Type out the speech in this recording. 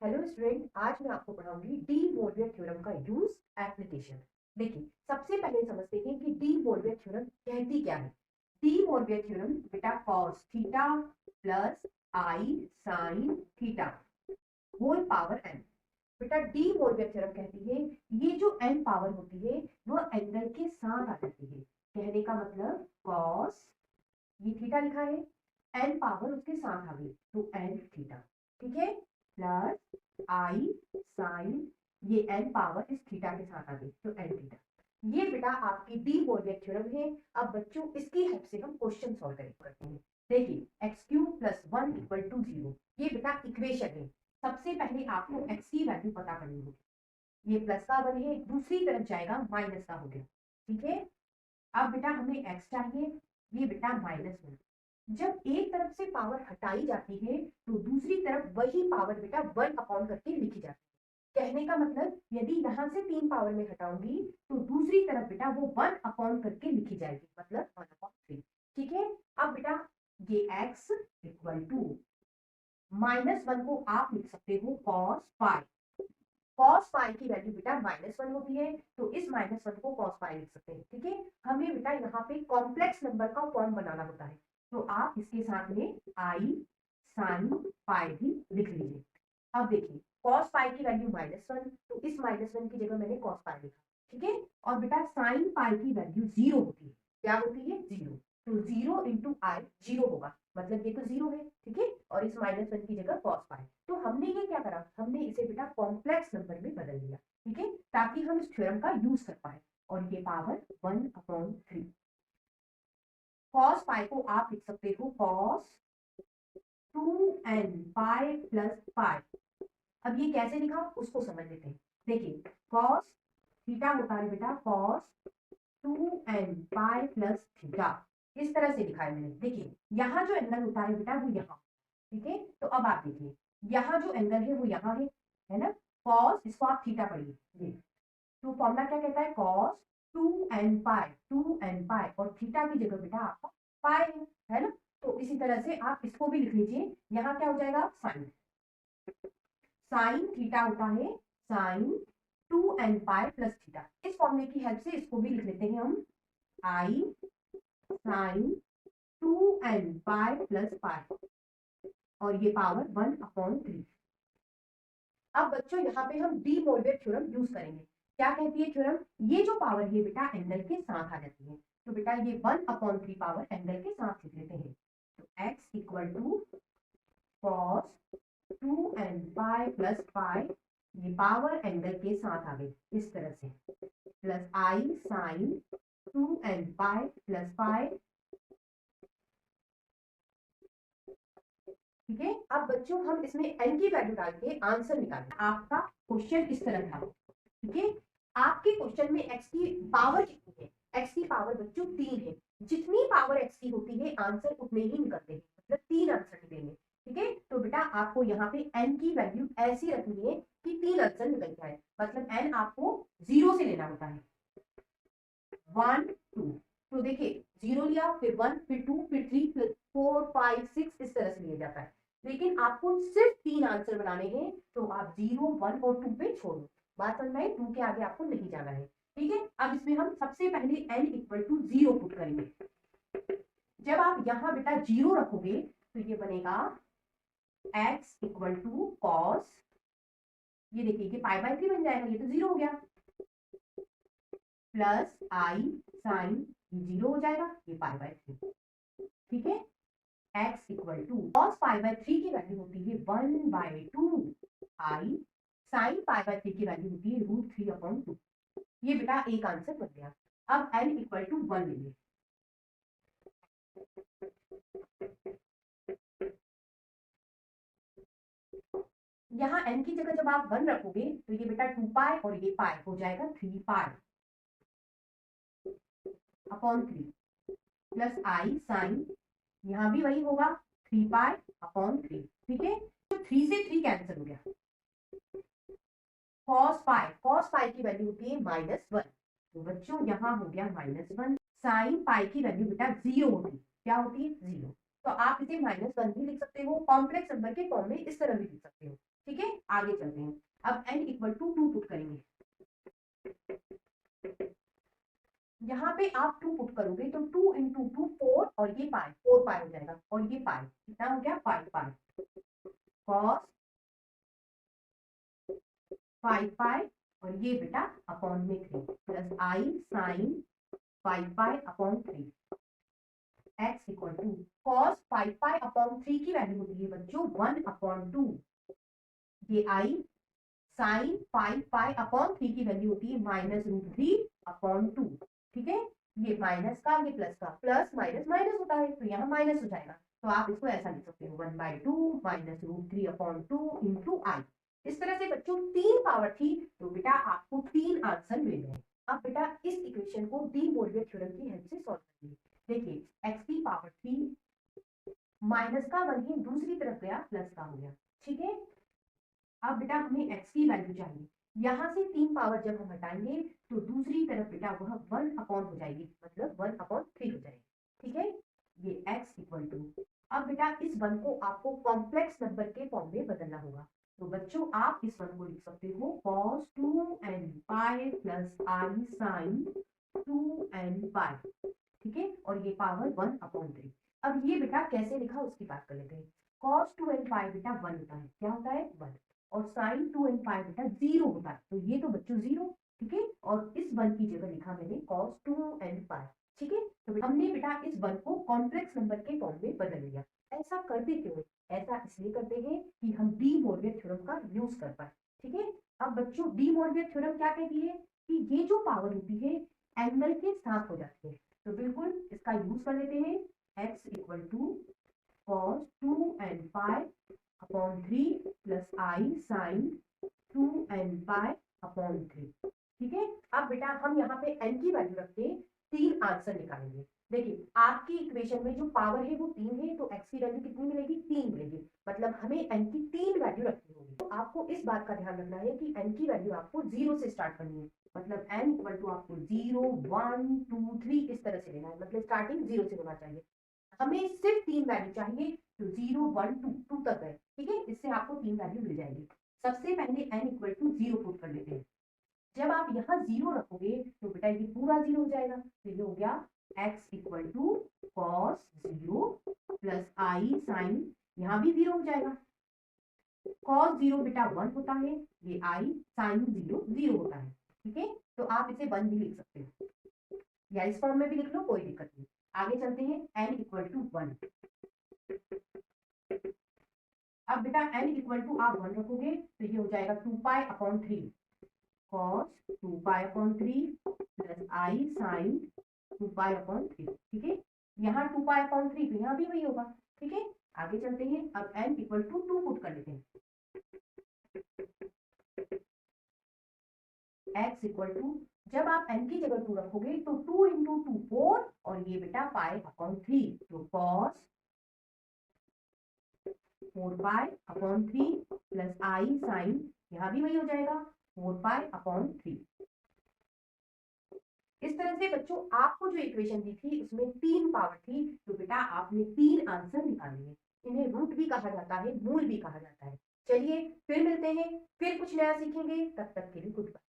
Hello student, आज मैं आपको पढ़ाऊंगी डी मोलवियर थ्योरम का यूज एप्लीकेशन। देखिए, सबसे पहले समझते हैं कि डी मोलवियर थ्योरम कहती क्या है। डी मोलवियर थ्योरम बेटा cos theta plus i sine theta whole power n. बेटा डी मोलवियर थ्योरम कहती है ये जो एन पावर होती है वो एंगल के साथ आ जाती है। कहने का मतलब कॉस, ये थीटा लिखा है, एन पावर उसके साथ आ गई तो एन थीटा, ठीक है, प्लस आई साइन, ये एन पावर इस थीटा के साथ आ गई तो एन थीटा। ये बेटा आपकी डी मोलवियर थ्योरम है। अब बच्चों इसकी हेल्प से हम क्वेश्चन सॉल्व करते हैं। देखिए x cube plus 1 equal to 0, ये बेटा इक्वेशन है। सबसे पहले आपको एक्स की वैल्यू पता करनी होगी। ये प्लस का 1 है, दूसरी तरफ जाएगा माइनस का हो गया, ठीक है। अब बेटा हमें एक्स चाहिए, ये बेटा -1। जब एक तरफ से पावर हटाई जाती है तो दूसरी तरफ वही पावर बेटा 1 अपॉन करके लिखी जाती है। कहने का मतलब यदि यहां से 3 पावर में हटाऊंगी तो दूसरी तरफ बेटा वो 1 अपॉन करके लिखी जाएगी, मतलब 1/3, ठीक है। अब बेटा ये x इक्वल टू -1 को आप लिख सकते हो cos पाई। cos पाई की वैल्यू बेटा -1 होती है तो इस -1 को cos पाई लिख सकते हैं, ठीक है। हमें बेटा यहाँ पे कॉम्प्लेक्स नंबर का फॉर्म बनाना होता है तो आप इसके साथ में आई साइन पाई भी लिख लीजिए। अब देखिए cos पाई की वैल्यू -1 तो इस -1 की जगह मैंने cos पाई लिखा, ठीक है। और बेटा साइन पाई की वैल्यू 0 होती है। क्या होती है? 0। तो 0 इंटू आई 0 होगा, मतलब ये तो 0 है, ठीक है। और इस -1 की जगह cos पाई, तो हमने ये क्या करा, हमने इसे बेटा कॉम्प्लेक्स नंबर में बदल दिया, ठीक है, ताकि हम इस थ्योरम का यूज कर पाए। और ये पावर 1/3। cos पाई को आप लिख सकते हो cos 2n पाई प्लस पाई। अब ये कैसे लिखा उसको समझ लेते हैं। देखिए cos थीटा होता है बेटा cos 2n pi plus theta, इस तरह से लिखा है मैंने। देखिए यहाँ जो एंगल होता है बेटा वो यहाँ, ठीक है। तो अब आप देखिए यहाँ जो एंगल है वो यहाँ है ना। cos, इसको आप थीटा पढ़िए, ये तो फॉर्मूला क्या कहता है, cos 2n पाई और थीटा की जगह बेटा आपका पाई है ना। तो इसी तरह से आप इसको भी लिख लीजिए। यहाँ क्या हो जाएगा, साइन। साइन थीटा होता है sign 2n pi plus theta. इस फॉर्मूले की हेल्प से इसको भी लिख लेते हैं हम, आई साइन 2n पाई प्लस पाई और ये पावर 1/3। अब बच्चों यहाँ पे हम डी मोलवियर थ्योरम यूज करेंगे। क्या कहती है थ्योरम, ये जो पावर है बेटा एंगल के साथ आ जाती है तो बेटा ये 1/3 पावर एंगल के साथ लिख लेते हैं। तो x equal to cos 2n pi plus pi, ये पावर एंगल के साथ आ गई इस तरह से, plus i sine 2n pi plus pi, ठीक है। अब बच्चों हम इसमें n की वैल्यू डाल के आंसर निकालें। आपका क्वेश्चन इस तरह था, ठीक है। आपके क्वेश्चन में x की पावर कितनी है, x की पावर बच्चों 3 है। जितनी पावर x की होती है आंसर उतने ही निकलते हैं, मतलब 3 आंसर निकलेंगे, ठीक है। तो बेटा आपको यहाँ पे n की वैल्यू ऐसी रखनी है कि 3 आंसर निकल जाए, मतलब n आपको 0 से लेना होता है, 1 2। तो देखिए 0 लिया, फिर 1, फिर 2, फिर 3, फिर 4 5 6, इस तरह से लिया जाता है। लेकिन आपको सिर्फ 3 आंसर बनाने हैं तो आप 0 1 और 2 पे छोड़ो। बात समझ में आई? 2 के आगे आपको नहीं जाना है, ठीक है। अब इसमें हम सबसे पहले n इक्वल टू 0 पुट करेंगे। जब आप यहाँ बेटा 0 रखोगे तो ये बनेगा x इक्वल टू कॉस, ये देखिए ये पाई/3 बन जाएगा, ये तो 0 हो गया, प्लस आई साइन, ये 0 हो जाएगा, ये पाई/3, ठीक है। x इक्वल टू cos पाई/3 की वैल्यू होती है 1/2 आई, साइन पाई/3 की वैल्यू होती है √3/2। ये बेटा एक आंसर बन गया। अब n इक्वल टू 1 लेंगे। यहाँ n की जगह जब आप 1 रखोगे तो ये बेटा 2 पाई और ये पाई हो जाएगा 3 पाई अपॉन 3, प्लस आई साइन, यहाँ भी वही होगा 3 पाई अपॉन 3, ठीक है। तो 3 से 3 कैंसिल हो गया। cos पाई की वैल्यू होती है -1, तो बच्चों यहाँ हो गया -1। साइन पाई की वैल्यू बेटा 0 होती है, क्या होती है 0। तो आप इसे -1 भी लिख सकते हो, कॉम्प्लेक्स नंबर के फॉर्म में इस तरह भी लिख सकते हो। ठीक है, आगे चलते हैं। अब n इक्वल टू 2 पुट करेंगे। यहाँ पे आप 2 पुट करोगे तो 2 इंटू 2 4 और ये पाई 4 पाई हो जाएगा, और ये पाई कितना हो गया 5 पाई, कॉस 5 पाई और ये बेटा अपॉन में 3 plus i sine 5 pi upon 3 x equal to cos 5 pi upon 3 की वैल्यू होती है बच्चों 1 अपॉन 2, ये आई साइन 5 पाई अपॉन 3 की वैल्यू होती है -√3 अपॉन 2। ठीक है, ये माइनस का ये प्लस का, प्लस माइनस माइनस होता है तो यहाँ माइनस हो जाएगा, तो आप इसको ऐसा लिख सकते हो 1/2 -√3 अपॉन 2 इंटू आई। इस तरह से बच्चों 3 पावर थी, तो बेटा आपको 3 आंसर मिल गए। अब बेटा इस इक्वेशन को डी मोलवियर थ्योरम की हेल्प से सॉल्व करिए। देखिए एक्स की पावर 3 माइनस का 1 ही दूसरी तरफ गया प्लस का हो गया। ठीक है, अब बेटा हमें x की वैल्यू चाहिए, यहाँ से 3 पावर जब हम हटाएंगे तो दूसरी तरफ बेटा वह 1 अपॉन हो जाएगी, मतलब 1/3 हो जाएगी। ठीक है, ये x इक्वल टू, अब बेटा इस 1 को आपको कॉम्प्लेक्स नंबर के फॉर्म में बदलना होगा, तो बच्चों आप इस 1 को लिख सकते हो cos 2n pi plus i sine 2n पाई। ठीक है, और ये पावर 1/3। अब ये बेटा कैसे लिखा उसकी बात कर लेते हैं। cos 2n पाई बेटा 1 होता है, क्या होता है 1, और साइन 2n पाई बेटा 0 होता है, तो ये तो बच्चों 0। ठीक है, और इस 1 की जगह लिखा मैंने cos 2n पाई। ठीक है, तो हमने बेटा इस 1 को कॉम्प्लेक्स नंबर के फॉर्म में बदल लिया। ऐसा करते क्यों? ऐसा इसलिए करते हैं कि हम डी मोलवियर थ्योरम का यूज कर पाए। ठीक है, अब बच्चों डी मोलवियर थ्योरम क्या कहती है कि ये जो पावर होती है एंगल के साथ हो जाती है, तो बिल्कुल इसका यूज कर लेते हैं। x equal to cos 2n pi upon 3 plus i sine 2n pi upon 3। ठीक है, अब बेटा हम यहाँ पे n की वैल्यू रख के 3 आंसर निकालेंगे। देखिए आपकी इक्वेशन में जो पावर है वो 3 है, तो x की वैल्यू कितनी मिलेगी 3 मिलेगी, मतलब हमें n की 3 वैल्यू रखनी होगी। तो आपको इस बात का ध्यान रखना है कि n की वैल्यू आपको 0 से स्टार्ट करनी है, मतलब n इक्वल टू आपको 0 1 2 3 इस तरह से लेना है, मतलब स्टार्टिंग 0 से होना चाहिए। हमें सिर्फ 3 वैल्यू चाहिए, तो 0 1 2 2 तक है। ठीक है, इससे आपको 3 वैल्यू मिल जाएगी। सबसे पहले n इक्वल टू 0 पुट कर लेते हैं। जब आप यहाँ 0 रखोगे तो बेटा ये पूरा 0 हो जाएगा, तो ये हो गया x equal to cos 0 plus i sine, यहाँ भी 0 हो जाएगा। कॉस 0 बेटा 1 होता है, ये आई साइन 0 0 होता है। ठीक है, तो आप इसे 1 भी लिख सकते हो या इस फॉर्म में भी लिख लो, कोई दिक्कत नहीं। आगे चलते हैं, n इक्वल टू 1। अब बेटा n इक्वल टू आप 1 रखोगे तो ये हो जाएगा 2 pi upon 3 cos 2 pi upon 3 plus i sine 2 pi upon 3। ठीक है, यहाँ 2 पाई अपॉन 3 तो यहाँ भी वही होगा। ठीक है, आगे चलते हैं। अब n इक्वल टू 2 पुट कर लेते हैं। x इक्वल टू, जब आप n की जगह 2 रखोगे तो 2 इंटू 2 4 और ये बेटा पाई अपॉन 3, तो cos 4 pi upon 3 plus i sine, यहाँ भी वही हो जाएगा 4 पाई अपॉन 3। इस तरह से बच्चों आपको जो इक्वेशन दी थी उसमें 3 पावर थी, तो बेटा आपने 3 आंसर निकाले हैं। इन्हें रूट भी कहा जाता है, मूल भी कहा जाता है। चलिए फिर मिलते हैं, फिर कुछ नया सीखेंगे, तब तक के लिए गुड बाय।